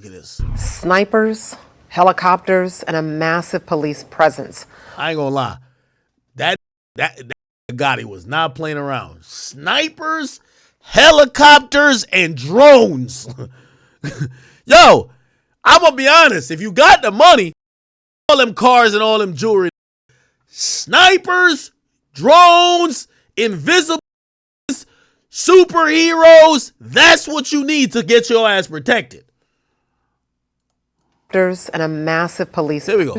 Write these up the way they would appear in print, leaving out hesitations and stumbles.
Look at this. Snipers, helicopters, and a massive police presence. I ain't gonna lie. That Gotti was not playing around. Snipers, helicopters, and drones. Yo, I'm gonna be honest. If you got the money, all them cars and all them jewelry, snipers, drones, invisible superheroes, that's what you need to get your ass protected. And a massive police. There we go.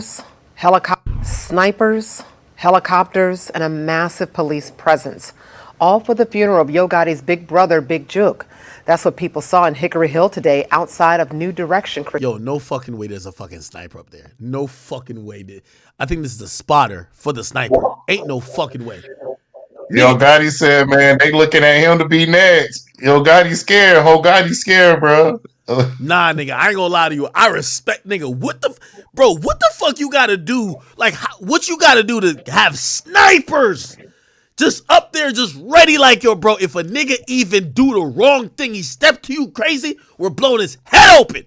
Snipers, helicopters, and a massive police presence. All for the funeral of Yo Gotti's big brother, Big Jooks. That's what people saw in Hickory Hill today outside of New Direction. Yo, no fucking way there's a fucking sniper up there. No fucking way. I think this is the spotter for the sniper. Ain't no fucking way. Yo Gotti said, man, they looking at him to be next. Yo Gotti scared. Ho Gotti scared, bro. Nah, nigga, I ain't gonna lie to you. I respect, nigga. What the fuck you gotta do? Like, what you gotta do to have snipers just up there, just ready like, yo, bro, if a nigga even do the wrong thing, he stepped to you crazy, we're blowing his head open.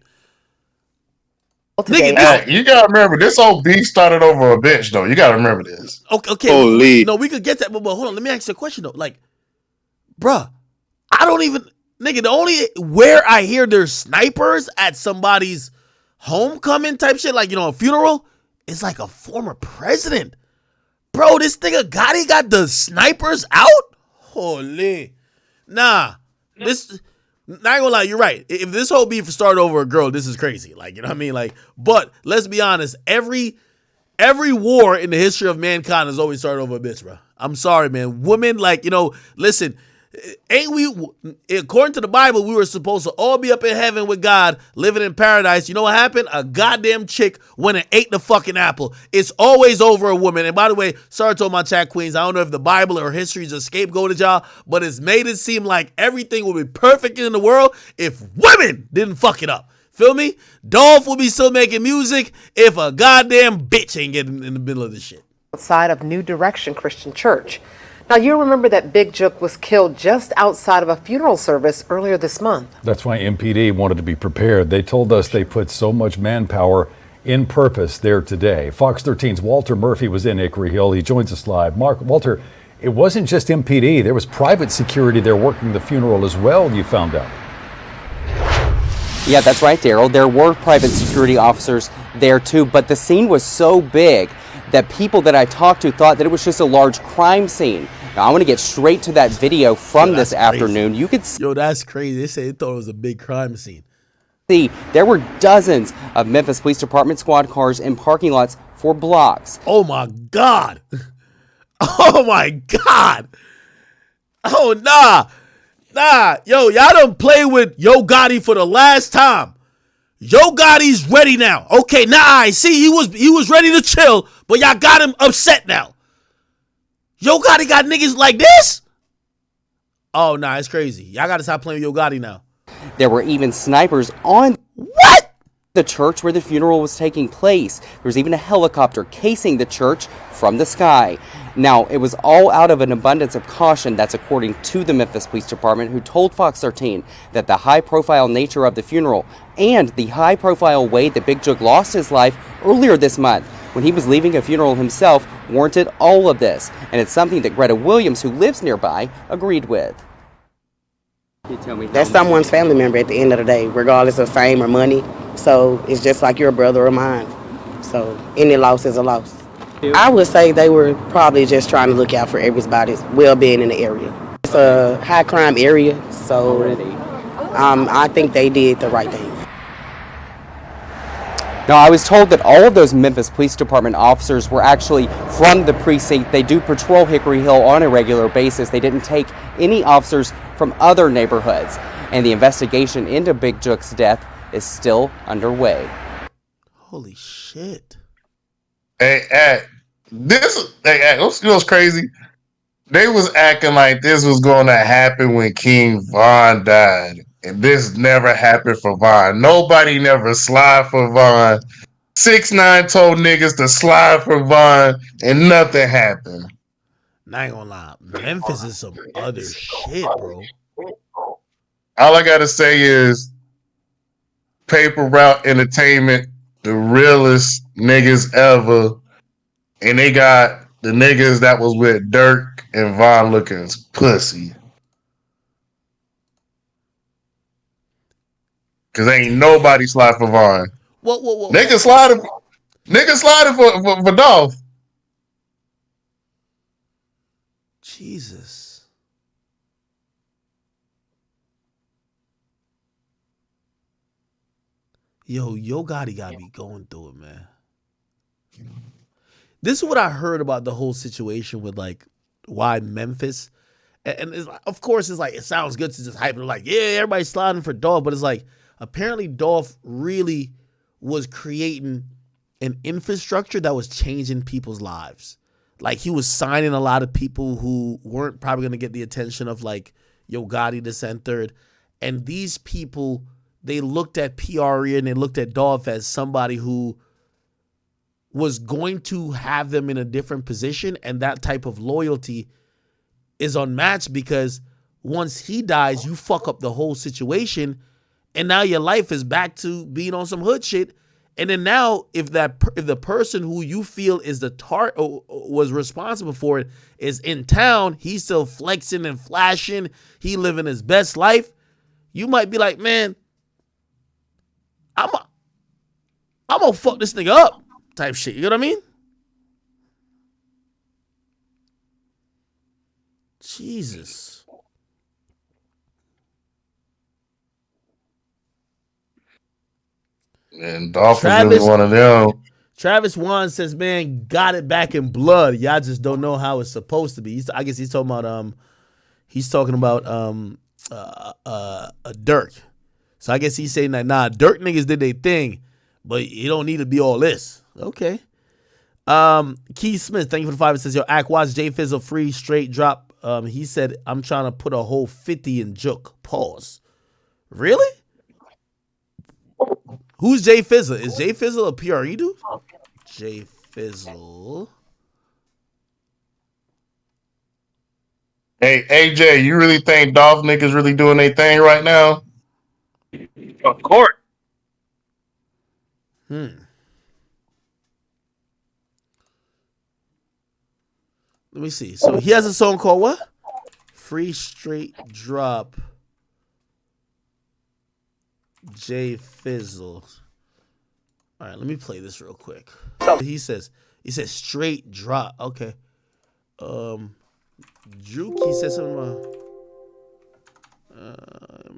Nigga, hey, you gotta remember, this whole beef started over a bitch, though. You gotta remember this. Okay. Holy. No, we could get that, but hold on. Let me ask you a question, though. Like, bruh, I don't even... Nigga, the only where I hear there's snipers at somebody's homecoming type shit, like, you know, a funeral, is like a former president. Bro, this nigga Gotti got the snipers out? Holy. Nah. This, not gonna lie, you're right. If this whole beef started over a girl, this is crazy. Like, you know what I mean? Like, but let's be honest, every war in the history of mankind has always started over a bitch, bro. I'm sorry, man. Women, like, you know, listen, ain't we, according to the Bible, we were supposed to all be up in heaven with God, living in paradise. You know what happened? A goddamn chick went and ate the fucking apple. It's always over a woman. And by the way, sorry to all my chat queens, I don't know if the Bible or history just scapegoated y'all, but it's made it seem like everything would be perfect in the world if women didn't fuck it up. Feel me? Dolph will be still making music if a goddamn bitch ain't getting in the middle of this shit. Outside of New Direction Christian Church. Now, you remember that Big Jooks was killed just outside of a funeral service earlier this month. That's why MPD wanted to be prepared. They told us they put so much manpower in purpose there today. Fox 13's Walter Murphy was in Hickory Hill. He joins us live. Walter, it wasn't just MPD. There was private security there working the funeral as well, you found out. Yeah, that's right, Daryl. There were private security officers there too, but the scene was so big that people that I talked to thought that it was just a large crime scene. Now, I want to get straight to that video from this afternoon. You could see. Yo, that's crazy. They say they thought it was a big crime scene. There were dozens of Memphis Police Department squad cars in parking lots for blocks. Oh my God. Oh my God. Oh, nah. Yo, y'all done play with Yo Gotti for the last time. Yo Gotti's ready now. Okay, I see he was ready to chill, but y'all got him upset now. Yo Gotti got niggas like this? Oh, nah, it's crazy. Y'all gotta stop playing with Yo Gotti now. There were even snipers on the church where the funeral was taking place. There was even a helicopter casing the church from the sky. Now, it was all out of an abundance of caution. That's according to the Memphis Police Department, who told Fox 13 that the high-profile nature of the funeral and the high-profile way that Big Jooks lost his life earlier this month when he was leaving a funeral himself warranted all of this. And it's something that Greta Williams, who lives nearby, agreed with. That's someone's family member at the end of the day, regardless of fame or money. So it's just like your brother or mine. So any loss is a loss. I would say they were probably just trying to look out for everybody's well-being in the area. It's a high crime area, so I think they did the right thing. Now, I was told that all of those Memphis Police Department officers were actually from the precinct. They do patrol Hickory Hill on a regular basis. They didn't take any officers from other neighborhoods. And the investigation into Big Jooks' death is still underway. Holy shit. Hey, what's crazy? They was acting like this was going to happen when King Von died. And this never happened for Von. Nobody never slide for Von. 6ix9ine told niggas to slide for Von, and nothing happened. Not gonna lie, Memphis is some other shit, bro. All I gotta say is, Paper Route Entertainment, the realest niggas ever. And they got the niggas that was with Dirk and Von looking as pussy. Cause ain't nobody slide for Von. Whoa. Niggas sliding for Dolph. Jesus. Yo Gotti gotta be going through it, man. This is what I heard about the whole situation with like why Memphis, and it's, of course it's like it sounds good to just hype it like yeah everybody's sliding for Dolph, but it's like apparently Dolph really was creating an infrastructure that was changing people's lives. Like he was signing a lot of people who weren't probably gonna get the attention of like Yo Gotti this and third, and these people they looked at PRE and they looked at Dolph as somebody who was going to have them in a different position, and that type of loyalty is unmatched because once he dies, you fuck up the whole situation, and now your life is back to being on some hood shit. And then now, if the person who you feel is the was responsible for it is in town, he's still flexing and flashing, he living his best life, you might be like, man, I'm gonna fuck this nigga up. Type shit, you know what I mean? Jesus. And Dolph is really one of them. Travis Wan says, man, got it back in blood. Y'all just don't know how it's supposed to be. I guess he's talking about Dirk. So I guess he's saying that Dirk niggas did their thing, but you don't need to be all this. Okay. Keith Smith, thank you for the 5. It says, yo, Ack, watch Jay Fizzle free straight drop. He said, I'm trying to put a whole 50 in Jook. Pause. Really? Who's Jay Fizzle? Is Jay Fizzle a PRE dude? Jay Fizzle. Hey, AJ, you really think Dolph niggas really doing their thing right now? Of course. Let me see. So he has a song called what? Free Straight Drop. Jay Fizzle. All right, let me play this real quick. He says straight drop. Okay. Jooks, he said something about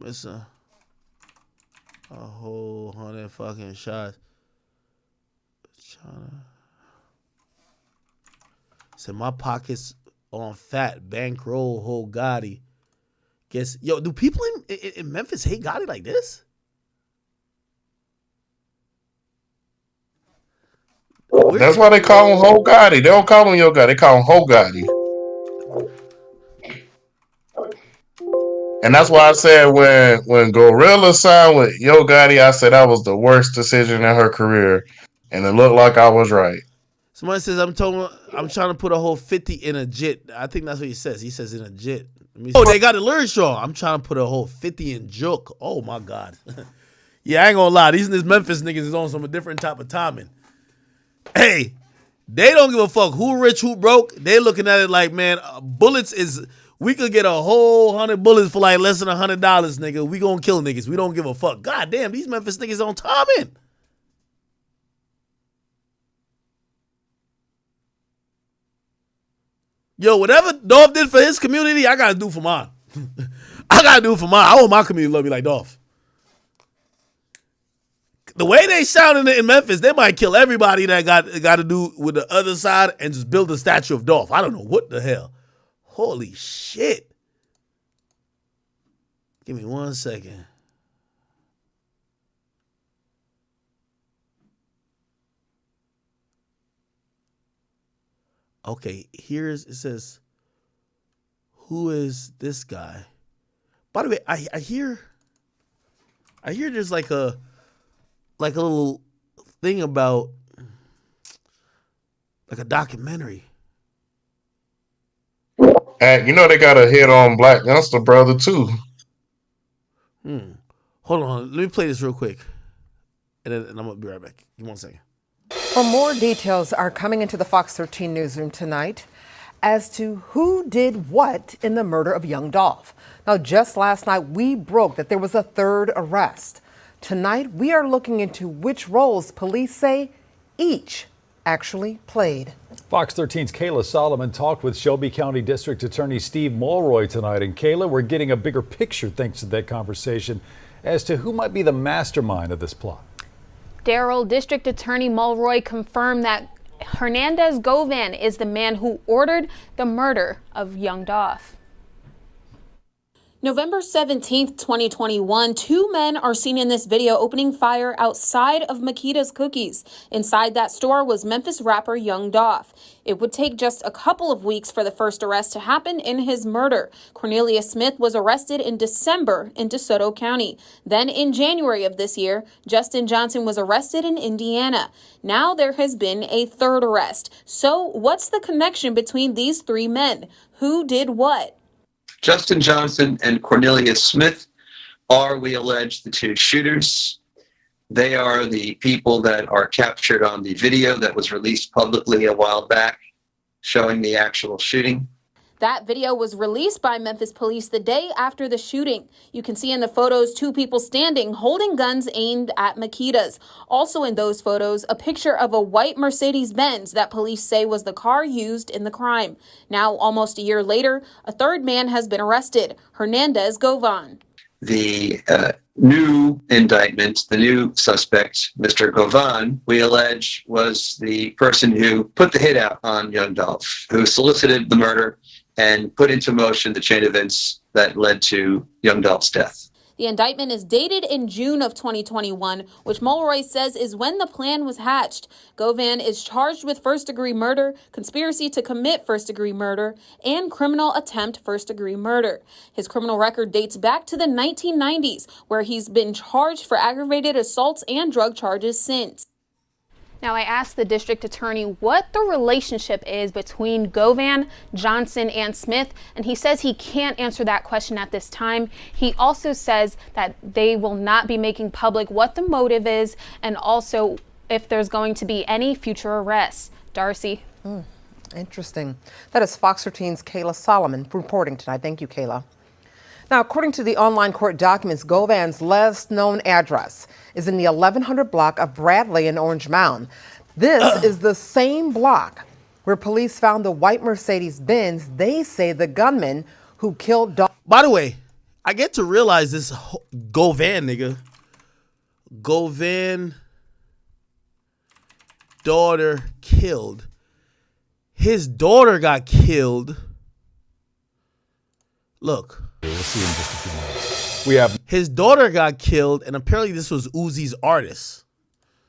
miss a whole 100 fucking shots. Said my pockets on fat, bankroll, whole Gotti. Guess yo, do people in Memphis hate Gotti like this? That's why they call him Ho Gotti. They don't call him Yo Gotti. They call him Ho Gotti. And that's why I said when Gorilla signed with Yo Gotti, I said that was the worst decision in her career, and it looked like I was right. Somebody says I'm trying to put a whole 50 in a jit. I think that's what he says. He says in a jit. Oh, they got it lyrics wrong. I'm trying to put a whole 50 in Jook. Oh my God. Yeah, I ain't gonna lie. These Memphis niggas is on some different type of timing. Hey, they don't give a fuck who rich, who broke. They looking at it like, man, bullets is, we could get a whole 100 bullets for like less than $100, nigga. We gonna kill niggas. We don't give a fuck. God damn, these Memphis niggas on timing. Yo, whatever Dolph did for his community, I gotta do for mine. I gotta do for mine. I want my community to love me like Dolph. The way they sounding in Memphis, they might kill everybody that got to do with the other side and just build a statue of Dolph. I don't know what the hell. Holy shit. Give me 1 second. Okay, it says, who is this guy? By the way, I hear there's like a little thing about like a documentary. And you know they got a hit on Black Youngster Brother too. Hold on, let me play this real quick. and I'm gonna be right back. Give me 1 second. For more details are coming into the Fox 13 newsroom tonight as to who did what in the murder of young Dolph. Now, just last night, we broke that there was a third arrest. Tonight, we are looking into which roles police say each actually played. Fox 13's Kayla Solomon talked with Shelby County District Attorney Steve Mulroy tonight. And Kayla, we're getting a bigger picture thanks to that conversation as to who might be the mastermind of this plot. Daryl, District Attorney Mulroy confirmed that Hernandez Govan is the man who ordered the murder of young Dolph. November 17th, 2021, two men are seen in this video opening fire outside of Makita's Cookies. Inside that store was Memphis rapper Young Dolph. It would take just a couple of weeks for the first arrest to happen in his murder. Cornelius Smith was arrested in December in DeSoto County. Then in January of this year, Justin Johnson was arrested in Indiana. Now there has been a third arrest. So what's the connection between these three men? Who did what? Justin Johnson and Cornelius Smith are, we allege, the two shooters. They are the people that are captured on the video that was released publicly a while back, showing the actual shooting. That video was released by Memphis police the day after the shooting. You can see in the photos two people standing holding guns aimed at Makita's. Also in those photos, a picture of a white Mercedes-Benz that police say was the car used in the crime. Now, almost a year later, a third man has been arrested, Hernandez Govan. The new indictment, the new suspect, Mr. Govan, we allege was the person who put the hit out on young Dolph, who solicited the murder and put into motion the chain of events that led to young Dolph's death. The indictment is dated in June of 2021, which Mulroy says is when the plan was hatched. Govan is charged with first-degree murder, conspiracy to commit first-degree murder, and criminal attempt first-degree murder. His criminal record dates back to the 1990s, where he's been charged for aggravated assaults and drug charges since. Now, I asked the district attorney what the relationship is between Govan, Johnson, and Smith, and he says he can't answer that question at this time. He also says that they will not be making public what the motive is and also if there's going to be any future arrests. Darcy. Interesting. That is Fox 13's Kayla Solomon reporting tonight. Thank you, Kayla. Now, according to the online court documents, Govan's last known address is in the 1100 block of Bradley in Orange Mound. This is the same block where police found the white Mercedes-Benz. They say the gunman who killed Dolph. By the way, I get to realize this Govan nigga. Govan daughter killed. His daughter got killed. Look. We'll see in just a few minutes. We have his daughter got killed, and apparently this was Uzi's artist.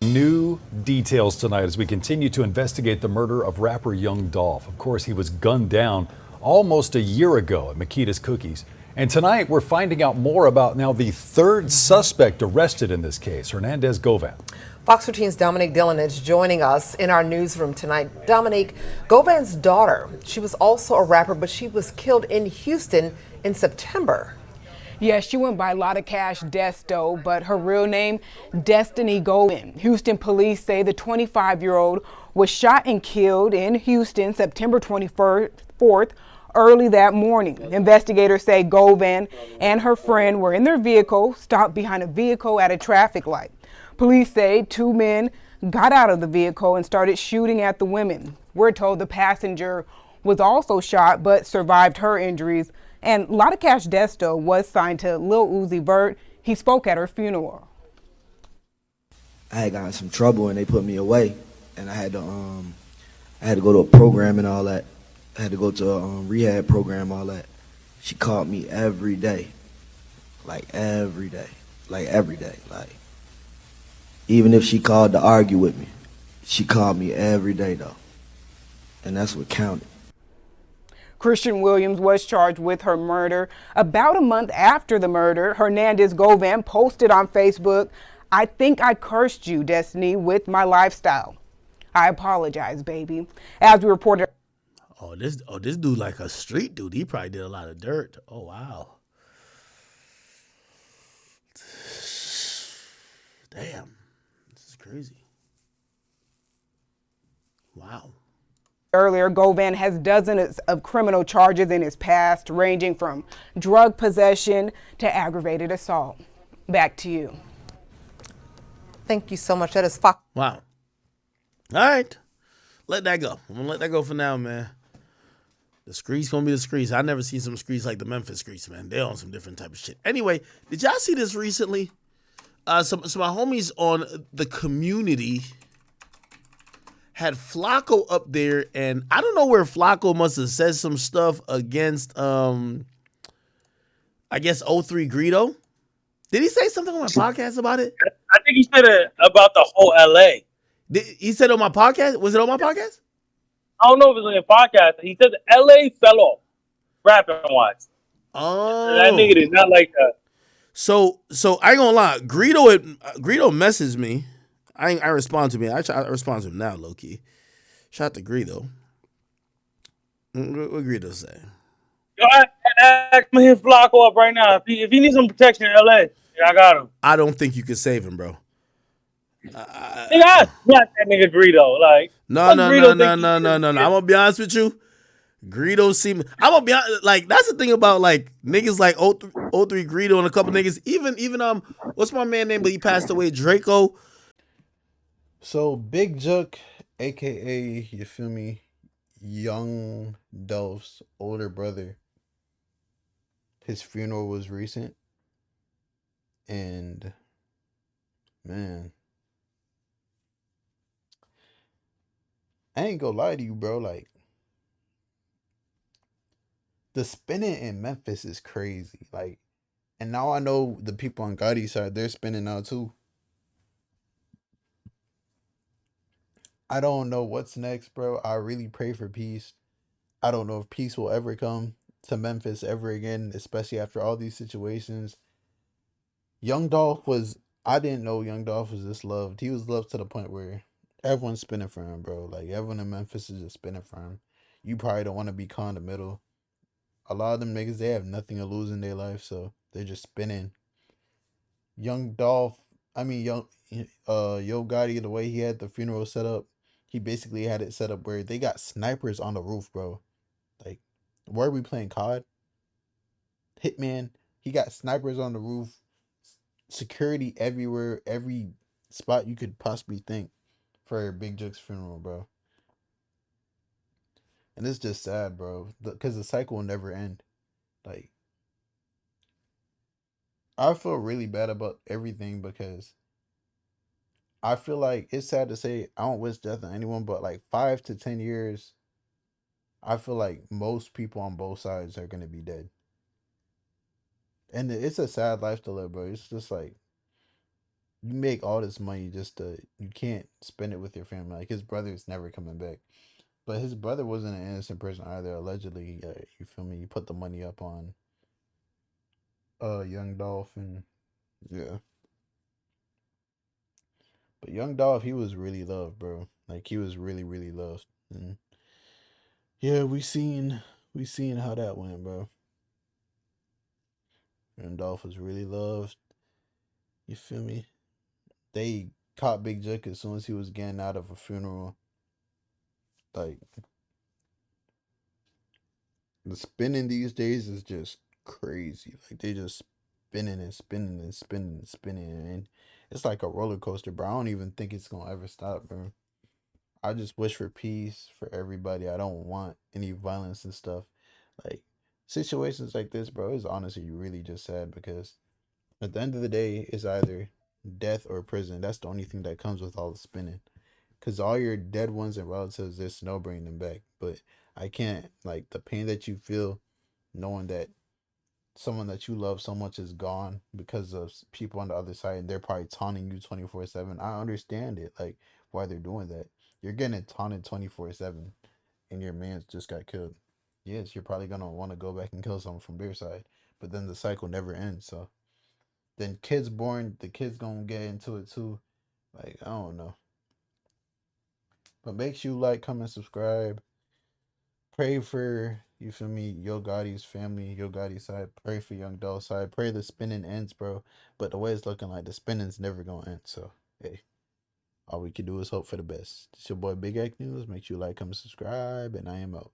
New details tonight as we continue to investigate the murder of rapper Young Dolph. Of course, he was gunned down almost a year ago at Makita's Cookies. And tonight we're finding out more about now the third suspect arrested in this case, Hernandez Govan. Fox 13's Dominique Dillon is joining us in our newsroom tonight. Dominique, Govan's daughter, she was also a rapper, but she was killed in Houston in September. Yeah, she went by Lotta Cash Desto, but her real name, Destiny Govan. Houston police say the 25-year-old was shot and killed in Houston September 24th, early that morning. Investigators say Govan and her friend were in their vehicle, stopped behind a vehicle at a traffic light. Police say two men got out of the vehicle and started shooting at the women. We're told the passenger was also shot but survived her injuries. And Lotta Cash Desto was signed to Lil Uzi Vert. He spoke at her funeral. I had gotten some trouble and they put me away, and I had to go to a program and all that. I had to go to a rehab program, all that. She called me every day, like every day. Even if she called to argue with me, she called me every day though, and that's what counted. Christian Williams was charged with her murder. About a month after the murder, Hernandez Govan posted on Facebook, "I think I cursed you, Destiny, with my lifestyle. I apologize, baby." As we reported. This dude like a street dude. He probably did a lot of dirt. Oh, wow. Damn. crazy. Wow. Earlier, Govan has dozens of criminal charges in his past, ranging from drug possession to aggravated assault. Back to you. Thank you so much. That is Fox. Wow. All right. Let that go. I'm gonna let that go for now, man. The streets gonna be the streets. I never seen some streets like the Memphis streets, man. They on some different type of shit. Anyway, did y'all see this recently? So my homies on the community had Flacco up there, and I don't know where Flacco must have said some stuff against I guess 03 Greedo. Did he say something on my podcast about it? I think he said it about the whole LA. He said on my podcast? Was it on my podcast? I don't know if it was on a podcast. He said the LA fell off, rapping wise. Oh, That nigga did not like that. So I ain't gonna lie. Greedo messaged me. I respond to me. I respond to him now, low key. Shout out to Greedo. What Greedo say? Yo, I can hit Flacco up right now. If he needs some protection in LA, I got him. I don't think you can save him, bro. Nigga, I smacked that nigga Greedo. Like, No. I'm gonna be honest with you. Greedo seem. I'm gonna be honest, like that's the thing about like niggas like 03 Greedo and a couple niggas. Even what's my man name? But he passed away. Draco. So Big Jook, aka you feel me, Young Dolph's older brother. His funeral was recent, and man, I ain't gonna lie to you, bro. Like, the spinning in Memphis is crazy. Like, and now I know the people on Gottis side, they're spinning now too. I don't know what's next, bro. I really pray for peace. I don't know if peace will ever come to Memphis ever again, especially after all these situations. Young Dolph was, I didn't know Young Dolph was this loved. He was loved to the point where everyone's spinning for him, bro. Like, everyone in Memphis is just spinning for him. You probably don't want to be caught in the middle. A lot of them niggas, they have nothing to lose in their life, so they're just spinning. Young Dolph, Yo Gotti, the way he had the funeral set up, he basically had it set up where they got snipers on the roof, bro. Like, where are we playing COD? Hitman, he got snipers on the roof, security everywhere, every spot you could possibly think for Big Jook's funeral, bro. And it's just sad, bro, because the cycle will never end. Like, I feel really bad about everything because I feel like it's sad to say I don't wish death on anyone, but like 5 to 10 years, I feel like most people on both sides are gonna be dead. And it's a sad life to live, bro. It's just like you make all this money you can't spend it with your family. Like, his brother's never coming back. But his brother wasn't an innocent person either. Allegedly, you feel me? He put the money up on Young Dolph, and yeah. But Young Dolph, he was really loved, bro. Like, he was really, really loved. And yeah, we seen how that went, bro. Young Dolph was really loved. You feel me? They caught Big Jook as soon as he was getting out of a funeral. Like, the spinning these days is just crazy. Like, they just spinning and spinning and spinning and spinning, and it's like a roller coaster, bro. I don't even think it's gonna ever stop, bro. I just wish for peace for everybody. I don't want any violence and stuff. Like, situations like this, bro, is honestly really just sad because at the end of the day, it's either death or prison. That's the only thing that comes with all the spinning. Because all your dead ones and relatives, there's no bringing them back. But I can't, like, the pain that you feel knowing that someone that you love so much is gone because of people on the other side, and they're probably taunting you 24/7. I understand it, like, why they're doing that. You're getting taunted 24/7 and your man just got killed. Yes, you're probably gonna want to go back and kill someone from their side, but then the cycle never ends. So then kids born, the kids gonna get into it too. Like, I don't know. But make sure you like, comment, subscribe. Pray for, you feel me, Yo Gotti's family, Yo Gotti's side. Pray for Young Doll's side. Pray the spinning ends, bro. But the way it's looking like, the spinning's never gonna end. So, hey. All we can do is hope for the best. It's your boy Big Act News. Make sure you like, comment, subscribe, and I am out.